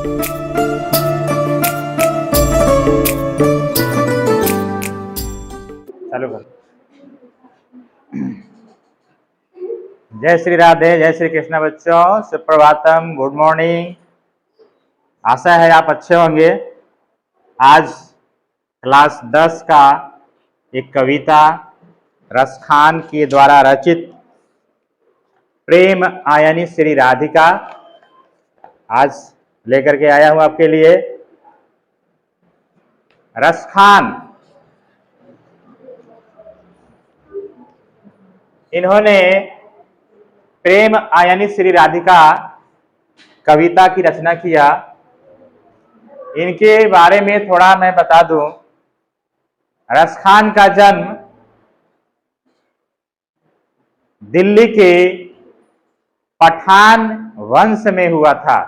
चालू कर। जय श्री राधे, जय श्री कृष्ण बच्चों, सुप्रभातम, गुड मॉर्निंग। आशा है आप अच्छे होंगे। आज क्लास 10 का एक कविता रसखान के द्वारा रचित प्रेम आयनी श्री राधिका आज लेकर के आया हूं आपके लिए। रसखान इन्होंने प्रेम आयनी श्री राधिका कविता की रचना किया। इनके बारे में थोड़ा मैं बता दूं। रसखान का जन्म दिल्ली के पठान वंश में हुआ था।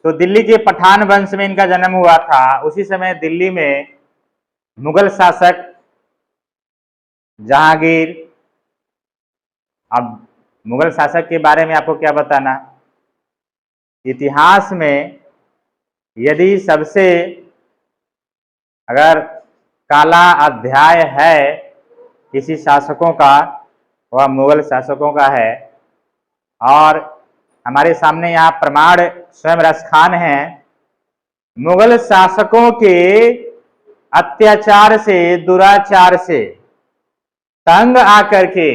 तो दिल्ली के पठान वंश में इनका जन्म हुआ था। उसी समय दिल्ली में मुगल शासक जहांगीर, अब मुगल शासक के बारे में आपको क्या बताना, इतिहास में यदि सबसे अगर काला अध्याय है किसी शासकों का, वह मुगल शासकों का है। और हमारे सामने यहाँ प्रमाण स्वयं रसखान हैं। मुगल शासकों के अत्याचार से, दुराचार से तंग आकर के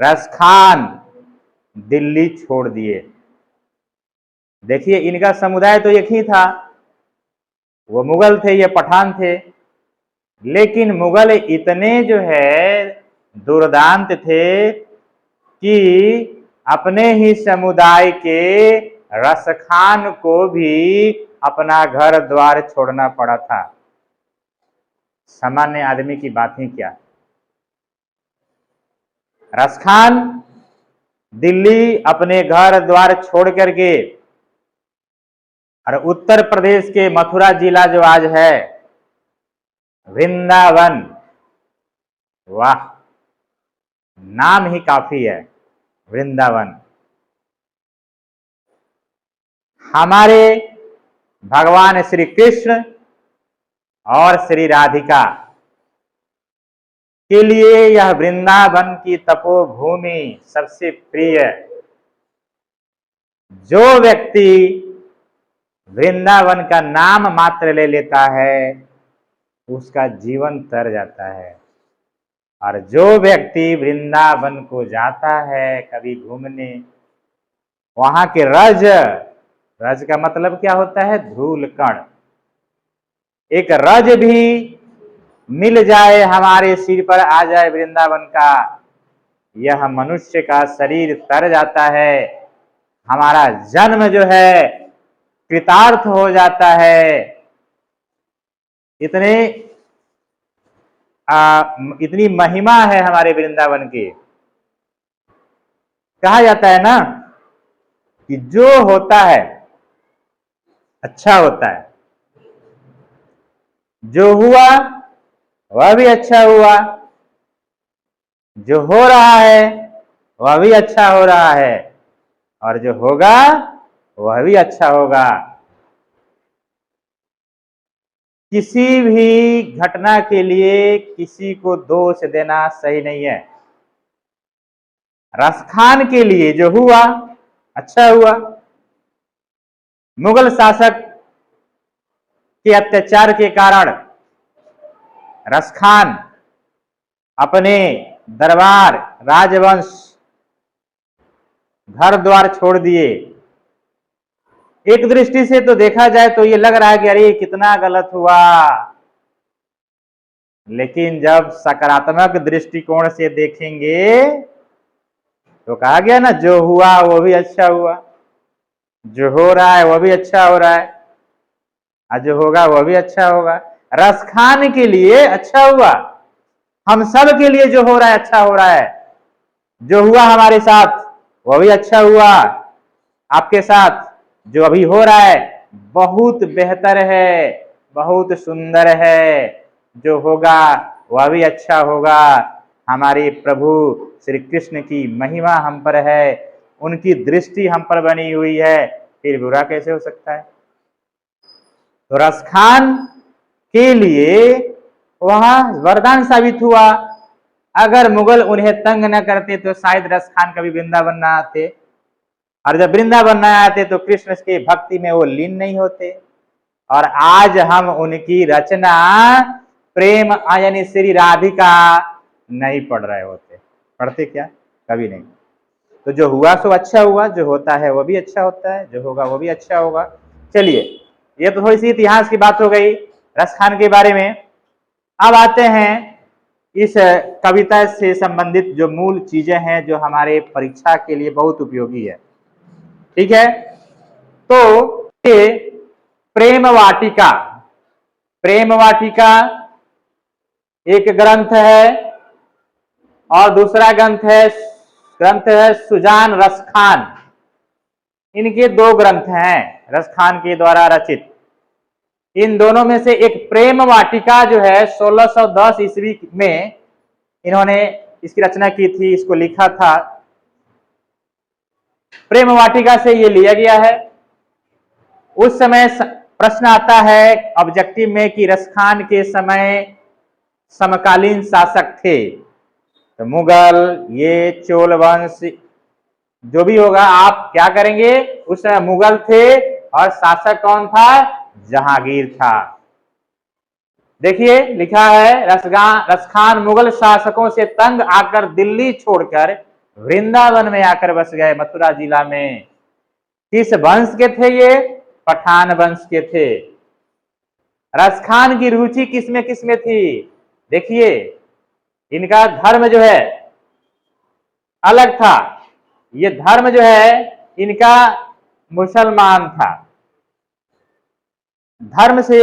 रसखान दिल्ली छोड़ दिए। देखिए, इनका समुदाय तो एक ही था, वो मुगल थे, ये पठान थे। लेकिन मुगल इतने जो है दुर्दांत थे कि अपने ही समुदाय के रसखान को भी अपना घर द्वार छोड़ना पड़ा था। सामान्य आदमी की बात ही क्या। रसखान दिल्ली अपने घर द्वार छोड़ करके और उत्तर प्रदेश के मथुरा जिला जो आज है वृंदावन, वाह, नाम ही काफी है वृंदावन। हमारे भगवान श्री कृष्ण और श्री राधिका के लिए यह वृंदावन की तपोभूमि सबसे प्रिय। जो व्यक्ति वृंदावन का नाम मात्र ले लेता है उसका जीवन तर जाता है। और जो व्यक्ति वृंदावन को जाता है कभी घूमने, वहां के रज का मतलब क्या होता है? धूल कण। एक रज भी मिल जाए, हमारे सिर पर आ जाए वृंदावन का, यह मनुष्य का शरीर तर जाता है, हमारा जन्म जो है कृतार्थ हो जाता है। इतनी महिमा है हमारे वृंदावन की। कहा जाता है ना कि जो होता है अच्छा होता है, जो हुआ वह भी अच्छा हुआ, जो हो रहा है वह भी अच्छा हो रहा है, और जो होगा वह भी अच्छा होगा। किसी भी घटना के लिए किसी को दोष देना सही नहीं है। रसखान के लिए जो हुआ अच्छा हुआ। मुगल शासक के अत्याचार के कारण रसखान अपने दरबार, राजवंश, घर द्वार छोड़ दिए। एक दृष्टि से तो देखा जाए तो ये लग रहा है कि अरे कितना गलत हुआ, लेकिन जब सकारात्मक दृष्टिकोण से देखेंगे तो कहा गया ना, जो हुआ वो भी अच्छा हुआ, जो हो रहा है वो भी अच्छा हो रहा है, और जो होगा वो भी अच्छा होगा। रसखान के लिए अच्छा हुआ, हम सब के लिए जो हो रहा है अच्छा हो रहा है। जो हुआ हमारे साथ वो भी अच्छा हुआ, आपके साथ जो अभी हो रहा है बहुत बेहतर है, बहुत सुंदर है। जो होगा वह भी अच्छा होगा। हमारे प्रभु श्री कृष्ण की महिमा हम पर है, उनकी दृष्टि हम पर बनी हुई है। फिर बुरा कैसे हो सकता है? तो रसखान के लिए वहां वरदान साबित हुआ। अगर मुगल उन्हें तंग न करते तो शायद रसखान कभी वृंदावन न आते, और जब वृंदावन न आते तो कृष्ण के भक्ति में वो लीन नहीं होते, और आज हम उनकी रचना प्रेम यानी श्री राधिका नहीं पढ़ रहे होते। पढ़ते क्या? कभी नहीं। तो जो हुआ सो अच्छा हुआ, जो होता है वो भी अच्छा होता है, जो होगा वो भी अच्छा होगा। चलिए, ये तो थोड़ी सी इतिहास की बात हो गई रसखान के बारे में। अब आते हैं इस कविता से संबंधित जो मूल चीजें हैं जो हमारे परीक्षा के लिए बहुत उपयोगी है। ठीक है, तो ये प्रेम वाटिका, प्रेम वाटिका एक ग्रंथ है, और दूसरा ग्रंथ है सुजान रसखान। इनके दो ग्रंथ हैं रसखान के द्वारा रचित। इन दोनों में से एक प्रेम वाटिका जो है 1610 ईस्वी में इन्होंने इसकी रचना की थी, इसको लिखा था। प्रेम वाटिका से ये लिया गया है। उस समय प्रश्न आता है ऑब्जेक्टिव में कि रसखान के समय समकालीन शासक थे, तो मुगल, ये चोल वंश, जो भी होगा आप क्या करेंगे, उस समय मुगल थे और शासक कौन था? जहांगीर था। देखिए लिखा है रसखान मुगल शासकों से तंग आकर दिल्ली छोड़कर वृंदावन में आकर बस गए, मथुरा जिला में। किस वंश के थे ये? पठान वंश के थे। रसखान की रुचि किसमें थी? देखिए, इनका धर्म जो है अलग था। ये धर्म जो है इनका मुसलमान था। धर्म से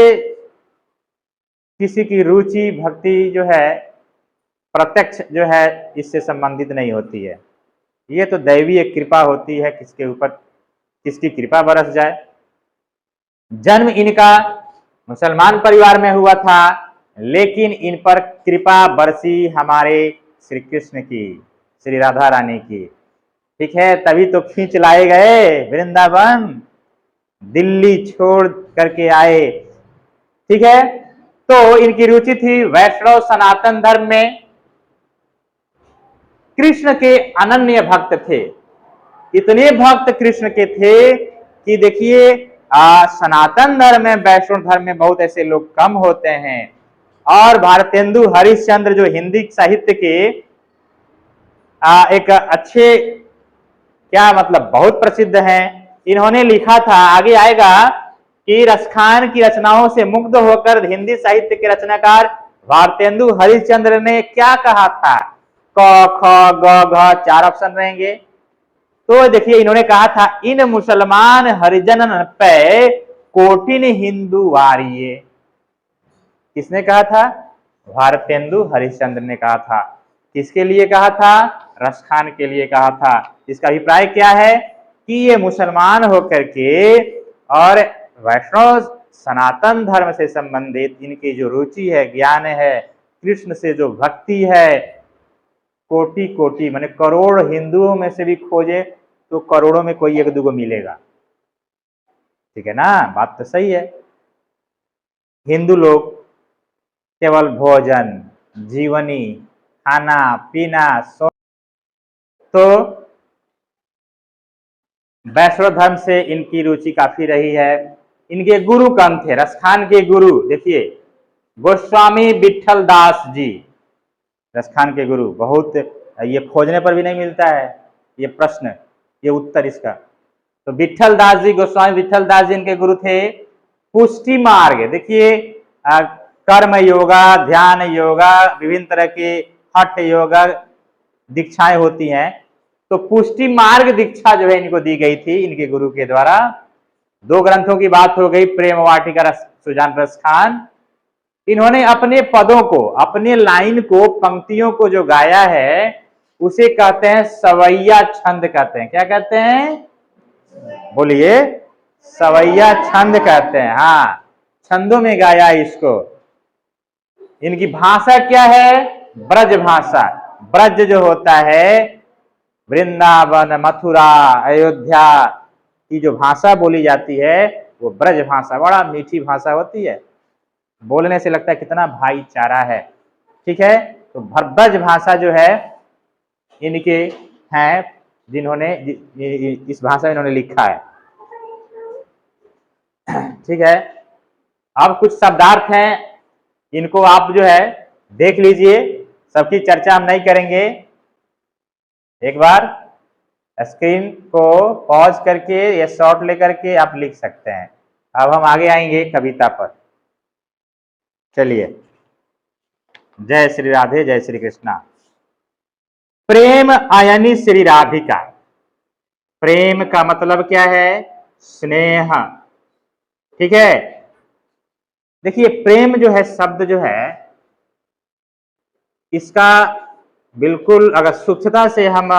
किसी की रुचि भक्ति जो है प्रत्यक्ष जो है इससे संबंधित नहीं होती है। ये तो दैवीय कृपा होती है, किसके ऊपर किसकी कृपा बरस जाए। जन्म इनका मुसलमान परिवार में हुआ था, लेकिन इन पर कृपा बरसी हमारे श्री कृष्ण की, श्री राधा रानी की। ठीक है, तभी तो खींच लाए गए वृंदावन, दिल्ली छोड़ करके आए। ठीक है, तो इनकी रुचि थी वैष्णव सनातन धर्म में। कृष्ण के अनन्य भक्त थे, इतने भक्त कृष्ण के थे कि देखिए सनातन धर्म में, वैष्णव धर्म में बहुत ऐसे लोग कम होते हैं। और भारतेंदु हरिश्चंद्र जो हिंदी साहित्य के एक अच्छे, क्या मतलब, बहुत प्रसिद्ध हैं, इन्होंने लिखा था, आगे आएगा, कि रसखान की रचनाओं से मुग्ध होकर हिंदी साहित्य के रचनाकार भारतेंदु हरिश्चंद्र ने क्या कहा था? क ख ग घ 4 ऑप्शन रहेंगे। तो देखिए इन्होंने कहा था, इन मुसलमान हरिजनन पे कोटिन हिंदू वारिये। किसने कहा था? भारतेंदु हरिश्चंद्र ने कहा था। किसके लिए कहा था? रसखान के लिए कहा था। इसका अभिप्राय क्या है कि ये मुसलमान होकर के और वैष्णव सनातन धर्म से संबंधित इनकी जो रुचि है, ज्ञान है, कृष्ण से जो भक्ति है, कोटि कोटि माने करोड़ हिंदुओं में से भी खोजे तो करोड़ों में कोई एक दूगो मिलेगा। ठीक है ना, बात तो सही है। हिंदू लोग केवल भोजन, जीवनी, खाना पीना, तो वैष्णव धर्म से इनकी रुचि काफी रही है। इनके गुरु कौन थे? रसखान के गुरु देखिए, गोस्वामी विठल दास जी, रसखान के गुरु। बहुत ये खोजने पर भी नहीं मिलता है ये प्रश्न, ये उत्तर इसका। तो विठल दास जी, गोस्वामी विठल दास जी इनके गुरु थे। पुष्टि मार्ग देखिए, कर्म योगा, ध्यान योगा, विभिन्न तरह के हठ योगा दीक्षाएं होती हैं। तो पुष्टि मार्ग दीक्षा जो है इनको दी गई थी इनके गुरु के द्वारा। 2 ग्रंथों की बात हो गई, प्रेम वाटिका, सुजान रसखान। इन्होंने अपने पदों को, अपने लाइन को, पंक्तियों को जो गाया है उसे कहते हैं सवैया छंद कहते हैं। क्या कहते हैं? बोलिए। सवैया छंद कहते हैं। हाँ, छंदों में गाया इसको। इनकी भाषा क्या है? ब्रज भाषा। ब्रज जो होता है वृंदावन, मथुरा, अयोध्या, की जो भाषा बोली जाती है वो ब्रज भाषा, बड़ा मीठी भाषा होती है, बोलने से लगता है कितना भाईचारा है। ठीक है, तो ब्रज भाषा जो है इनके हैं, जिन्होंने इस भाषा में इन्होंने लिखा है। ठीक है, अब कुछ शब्दार्थ हैं, इनको आप जो है देख लीजिए, सबकी चर्चा हम नहीं करेंगे। एक बार स्क्रीन को पॉज करके या शॉर्ट लेकर के आप लिख सकते हैं। अब हम आगे आएंगे कविता पर। चलिए, जय श्री राधे, जय श्री कृष्णा। प्रेम आयनी श्री राधिका। प्रेम का मतलब क्या है? स्नेह। ठीक है, देखिए प्रेम जो है, शब्द जो है, इसका बिल्कुल अगर सूक्ष्मता से हम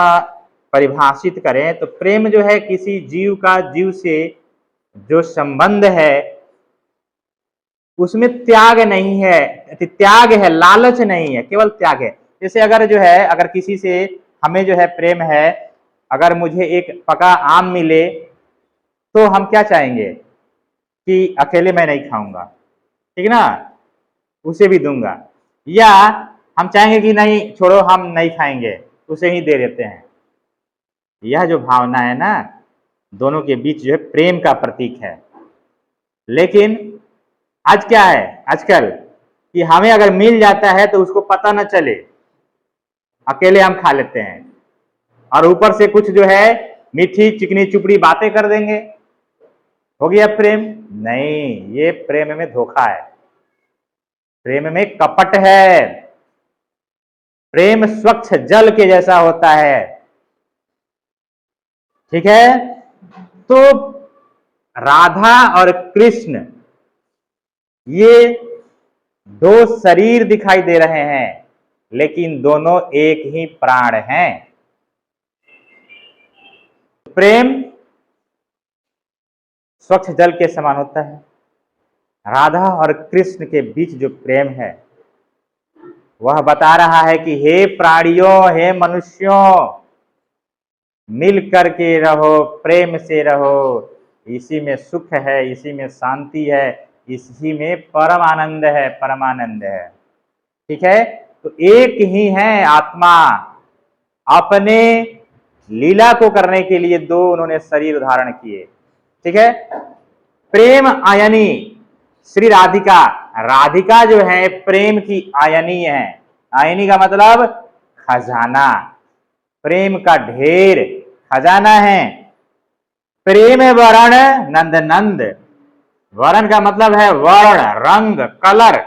परिभाषित करें तो प्रेम जो है किसी जीव का जीव से जो संबंध है उसमें त्याग नहीं है, त्याग है, लालच नहीं है, केवल त्याग है। जैसे अगर जो है, अगर किसी से हमें जो है प्रेम है, अगर मुझे एक पका आम मिले तो हम क्या चाहेंगे कि अकेले मैं नहीं खाऊंगा, ठीक ना, उसे भी दूंगा, या हम चाहेंगे कि नहीं छोड़ो हम नहीं खाएंगे, उसे ही दे देते हैं। यह जो भावना है ना, दोनों के बीच जो है प्रेम का प्रतीक है। लेकिन आज क्या है आजकल कि हमें अगर मिल जाता है तो उसको पता न चले, अकेले हम खा लेते हैं और ऊपर से कुछ जो है मीठी चिकनी चुपड़ी बातें कर देंगे, हो गया प्रेम? नहीं, ये प्रेम में धोखा है, प्रेम में कपट है। प्रेम स्वच्छ जल के जैसा होता है। ठीक है, तो राधा और कृष्ण ये दो शरीर दिखाई दे रहे हैं, लेकिन दोनों एक ही प्राण हैं। प्रेम स्वच्छ जल के समान होता है। राधा और कृष्ण के बीच जो प्रेम है वह बता रहा है कि हे प्राणियों, हे मनुष्यों, मिल करके रहो, प्रेम से रहो, इसी में सुख है, इसी में शांति है, इसी में परम आनंद है, परमानंद है। ठीक है, तो एक ही है आत्मा, अपने लीला को करने के लिए दो उन्होंने शरीर धारण किए। ठीक है, प्रेम आयनी श्री राधिका। राधिका जो है प्रेम की आयनी है। आयनी का मतलब खजाना, प्रेम का ढेर, खजाना है। प्रेम वर्ण नंद नंद। वर्ण का मतलब है वर्ण, रंग, कलर।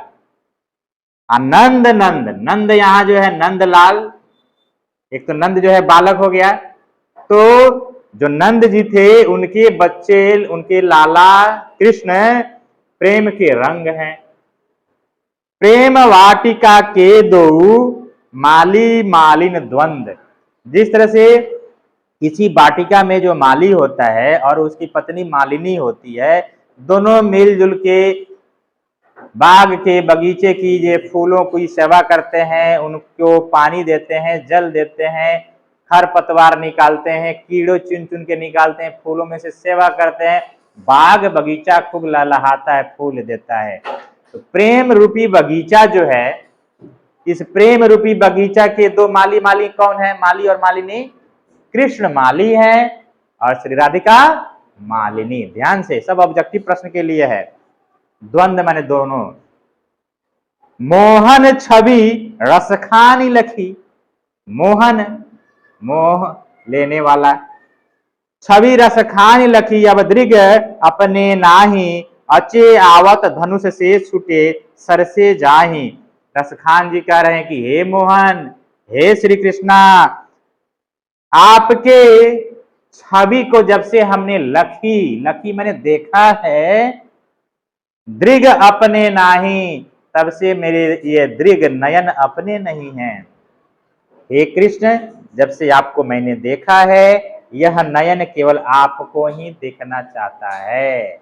नंद नंद, नंद यहां जो है नंदलाल, एक तो नंद जो है बालक हो गया, तो जो नंद जी थे उनके बच्चे, उनके लाला कृष्ण प्रेम के रंग हैं। प्रेम वाटिका के दो माली मालिन द्वंद। जिस तरह से किसी वाटिका में जो माली होता है और उसकी पत्नी मालिनी होती है, दोनों मिलजुल के बाग के बगीचे की ये फूलों की सेवा करते हैं, उनको पानी देते हैं, जल देते हैं, खर पतवार निकालते हैं, कीड़ों चुन चुन के निकालते हैं, फूलों में से सेवा करते हैं, बाग बगीचा खूब लहलहाता है, फूल देता है। तो प्रेम रूपी बगीचा जो है, इस प्रेम रूपी बगीचा के दो माली, माली कौन है? माली और मालिनी। कृष्ण माली है और श्री राधिका मालिनी। ध्यान से, सब ऑब्जेक्टिव प्रश्न के लिए है। द्वंद माने दोनों। मोहन छवि रसखानी लखी। मोहन, मोह लेने वाला, छवि रसखानी लखी। अब दृग अपने नाही, अचे आवत धनुष से छूटे सर से जाही। रसखान जी कह रहे हैं कि हे मोहन, हे श्री कृष्णा, आपके छवि को जब से हमने लखी, लखी मैंने देखा है, दृग अपने नाही, तब से मेरे ये दृग नयन अपने नहीं हैं। हे कृष्ण, जब से आपको मैंने देखा है, यह नयन केवल आपको ही देखना चाहता है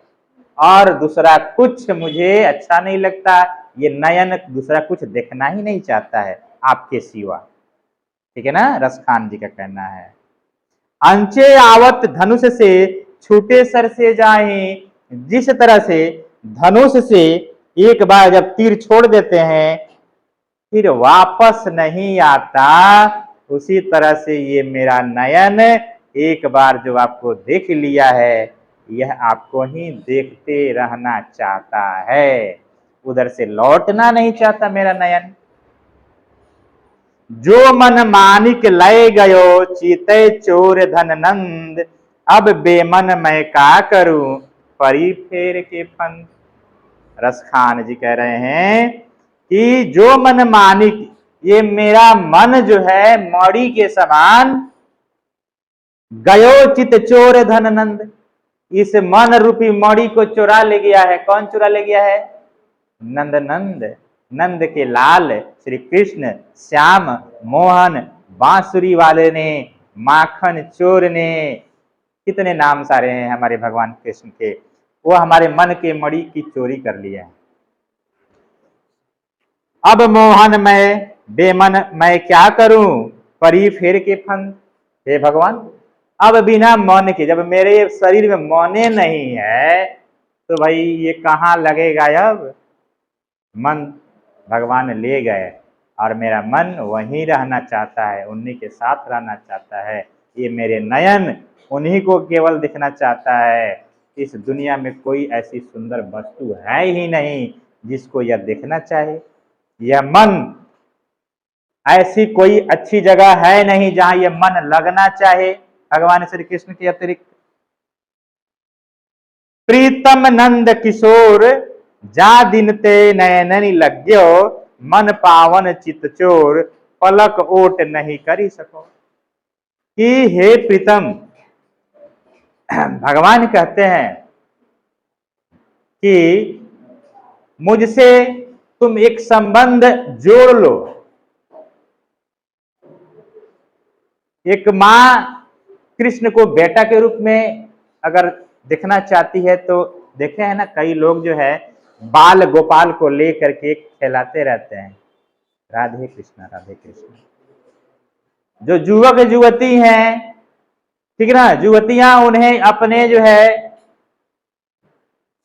और दूसरा कुछ मुझे अच्छा नहीं लगता। ये नयन दूसरा कुछ देखना ही नहीं चाहता है आपके सिवा। ठीक है ना, रसखान जी का कहना है। अंचे आवत धनुष से छूटे सर से जाए, जिस तरह से धनुष से एक बार जब तीर छोड़ देते हैं फिर वापस नहीं आता, उसी तरह से ये मेरा नयन एक बार जो आपको देख लिया है यह आपको ही देखते रहना चाहता है, उधर से लौटना नहीं चाहता मेरा नयन। जो मन मानिक लय गयो चीते चोर धन नंद, अब बेमन मैं का करूं परी फेर के पंथ। रसखान जी कह रहे हैं कि जो मन मानिक, ये मेरा मन जो है मौड़ी के समान, गयो चित चोर धन नंद, इस मन रूपी मौड़ी को चुरा ले गया है। कौन चुरा ले गया है? नंद नंद, नंद के लाल श्री कृष्ण, श्याम मोहन, बांसुरी वाले ने, माखन चोर ने, कितने नाम सारे हैं हमारे भगवान कृष्ण के, वो हमारे मन के मणि की चोरी कर लिया है। अब मोहन मैं बेमन मैं क्या करूं परी फेर के फंद। हे भगवान, अब बिना मन के, जब मेरे शरीर में मौने नहीं है तो भाई ये कहाँ लगेगा। अब मन भगवान ले गए और मेरा मन वहीं रहना चाहता है, उन्हीं के साथ रहना चाहता है। ये मेरे नयन उन्हीं को केवल दिखना चाहता है। इस दुनिया में कोई ऐसी सुंदर वस्तु है ही नहीं जिसको यह देखना चाहे। यह मन, ऐसी कोई अच्छी जगह है नहीं जहां यह मन लगना चाहे भगवान श्री कृष्ण के अतिरिक्त। प्रीतम नंद किशोर जा दिन ते नयननि लग्यो, मन पावन चित चोर पलक ओट नहीं करी सको। कि हे प्रीतम, भगवान कहते हैं कि मुझसे तुम एक संबंध जोड़ लो। एक माँ कृष्ण को बेटा के रूप में अगर देखना चाहती है तो देखे हैं ना, कई लोग जो है बाल गोपाल को लेकर के खिलाते रहते हैं, राधे कृष्णा राधे कृष्णा। जो युवक युवती हैं, ठीक है ना, युवतियां उन्हें अपने जो है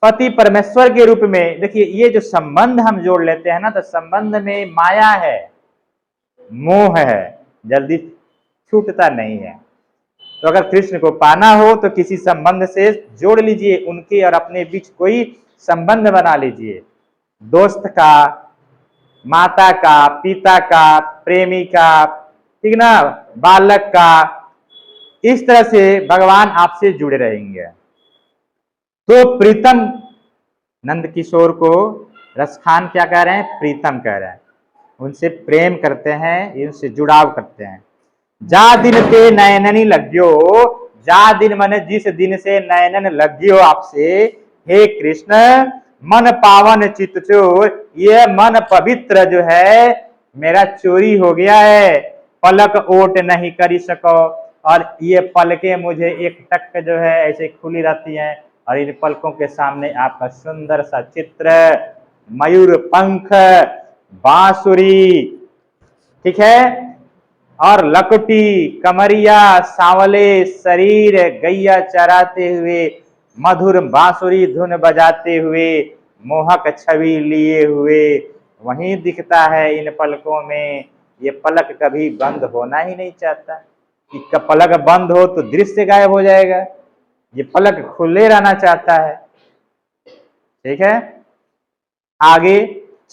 पति परमेश्वर के रूप में, देखिए ये जो संबंध हम जोड़ लेते हैं ना, तो संबंध में माया है, मोह है, जल्दी छूटता नहीं है। तो अगर कृष्ण को पाना हो तो किसी संबंध से जोड़ लीजिए, उनके और अपने बीच कोई संबंध बना लीजिए, दोस्त का, माता का, पिता का, प्रेमी का, ठीक ना, बालक का। इस तरह से भगवान आपसे जुड़े रहेंगे। तो प्रीतम नंद किशोर को रसखान क्या कह रहे हैं? प्रीतम कह रहे हैं, उनसे प्रेम करते हैं, उनसे जुड़ाव करते हैं। जा दिन ते नयननि लग्यो, जा दिन माने जिस दिन से नयनन लग्यो आपसे, हे कृष्ण मन पावन चित चोर, ये मन पवित्र जो है मेरा चोरी हो गया है, पलक ओट नहीं करी सको। और ये पलकें मुझे एक टक जो है ऐसे खुली रहती हैं, और इन पलकों के सामने आपका सुंदर सा चित्र, मयूर पंख, बांसुरी, ठीक है, और लकुटी, कमरिया, सांवले शरीर, गैया चराते हुए, मधुर बांसुरी धुन बजाते हुए, मोहक छवि लिए हुए वहीं दिखता है इन पलकों में। ये पलक कभी बंद होना ही नहीं चाहता, कि पलक बंद हो तो दृश्य गायब हो जाएगा। ये पलक खुले रहना चाहता है, ठीक है। आगे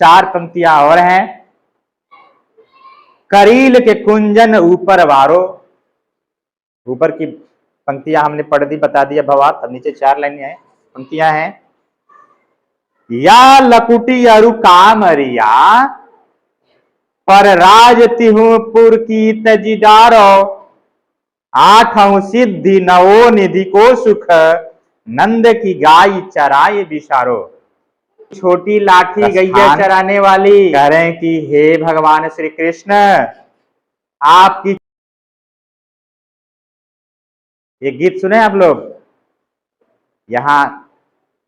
4 पंक्तियां और हैं। करील के कुंजन ऊपर वारो, ऊपर की पंक्तियां हमने पढ़ दी, बता दिया भवार्थ। अब नीचे 4 लाइनें हैं, पंक्तियां हैं। या लकुटी अरु कामरिया, पर राज तिहुपुर की तजिडारो, आठों सिद्धि नवो निधि को सुख, नंद की गाय चराए बिसारो। छोटी लाठी गैया चराने वाली कह रहे हैं कि हे भगवान श्री कृष्ण, आपकी, ये गीत सुने आप लोग, यहां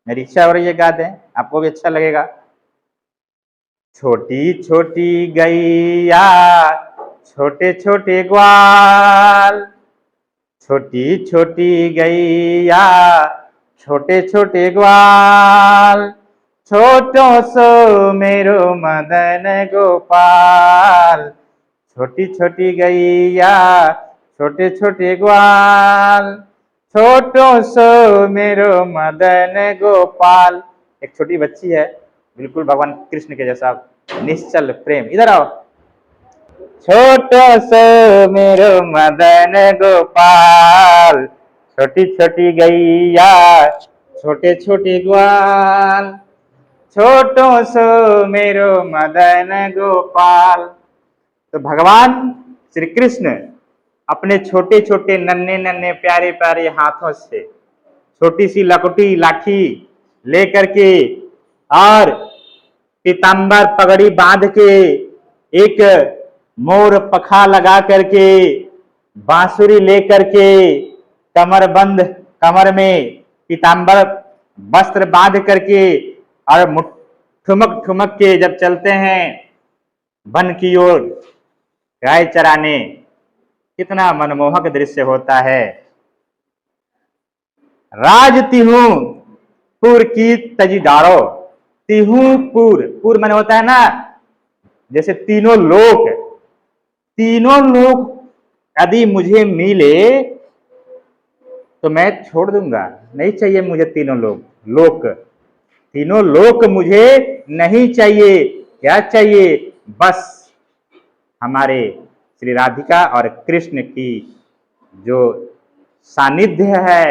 मेरी इच्छा हो रही है गा दें, आपको भी अच्छा लगेगा। छोटी छोटी गैया छोटे छोटे ग्वाल, छोटी छोटी गैया छोटे छोटे ग्वाल, छोटो सो मेरो मदन गोपाल। छोटी छोटी गैया छोटे छोटे ग्वाल, छोटो सो मेरो मदन गोपाल। एक छोटी बच्ची है, बिल्कुल भगवान कृष्ण के जैसा निश्चल प्रेम। इधर आओ। छोटो सो मेरो मदन गोपाल, छोटी छोटी गैया छोटे छोटे ग्वाल, छोटो सो मेरो मदन गोपाल। तो भगवान श्री कृष्ण अपने छोटे छोटे नन्हे नन्हे प्यारे प्यारे हाथों से छोटी सी लकुटी लाठी लेकर के और पीताम्बर पगड़ी बांध के, एक मोर पखा लगा करके, बांसुरी लेकर के, कमरबंद कमर में पीताम्बर वस्त्र बांध करके और ठुमक ठुमक के जब चलते हैं वन की ओर गाय चराने, कितना मनमोहक दृश्य होता है। राज तिहू पुर की तजी डारो। तिहू पुर, पुर माने होता है ना जैसे तीनों लोक। तीनों लोक यदि मुझे मिले तो मैं छोड़ दूंगा, नहीं चाहिए मुझे तीनों लोक। तीनों लोक मुझे नहीं चाहिए। क्या चाहिए? बस हमारे श्री राधिका और कृष्ण की जो सानिध्य है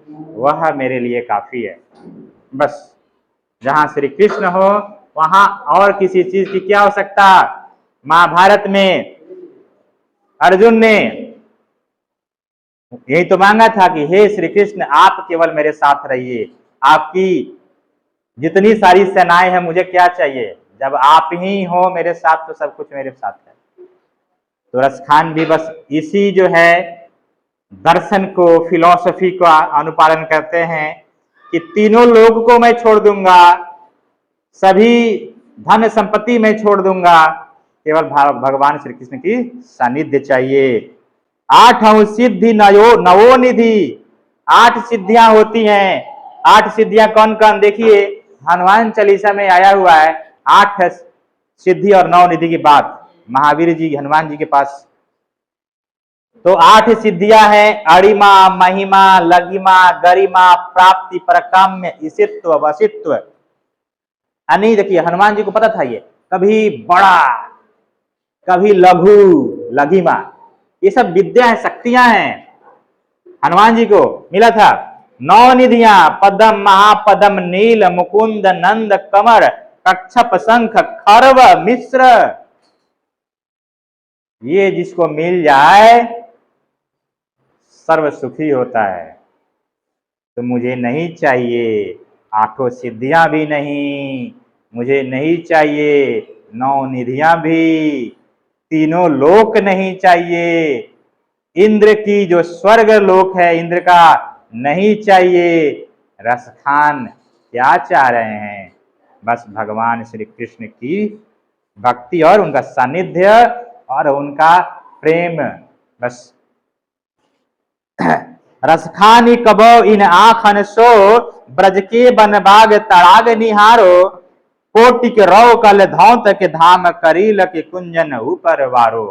वह मेरे लिए काफी है। बस जहां श्री कृष्ण हो वहां और किसी चीज की क्या आवश्यकता। महाभारत में अर्जुन ने यही तो मांगा था कि हे श्री कृष्ण आप केवल मेरे साथ रहिए, आपकी जितनी सारी सेनाएं हैं मुझे क्या चाहिए, जब आप ही हो मेरे साथ तो सब कुछ मेरे साथ है। तो रसखान भी बस इसी जो है दर्शन को, फिलॉसफी का अनुपालन करते हैं कि तीनों लोग को मैं छोड़ दूंगा, सभी धन संपत्ति मैं छोड़ दूंगा, केवल भगवान श्री कृष्ण की सानिध्य चाहिए। 8 सिद्धि नवो निधि। 8 सिद्धियां होती हैं। 8 सिद्धियां कौन कौन? देखिए हनुमान चालीसा में आया हुआ है 8 सिद्धि और 9 निधि की बात महावीर जी हनुमान जी के पास। तो 8 सिद्धियां हैं अरिमा, महिमा, लघिमा, गरिमा, प्राप्ति, परकाम्य, ईशित्व, वशित्व। नहीं देखिए हनुमान जी को पता था ये, कभी बड़ा कभी लघु, लघिमा, ये सब विद्या है, शक्तियां हैं हनुमान जी को मिला था। 9 निधियां पद्म, महापद्म, नील, मुकुंद, नंद, कमर, कच्छप, शंख, खर्व, मिश्र। ये जिसको मिल जाए सर्व सुखी होता है। तो मुझे नहीं चाहिए 8 सिद्धियां भी नहीं, मुझे नहीं चाहिए 9 निधियां भी, तीनों लोक नहीं चाहिए, इंद्र की जो स्वर्ग लोक है इंद्र का नहीं चाहिए। रसखान क्या चाह रहे हैं? बस भगवान श्री कृष्ण की भक्ति और उनका सानिध्य और उनका प्रेम। बस रसखानी कबो इन आखन सो, ब्रज के बन बाग तड़ाग निहारो, कोटि के रौ कल धौत के धाम, करील के कुंजन ऊपर वारो।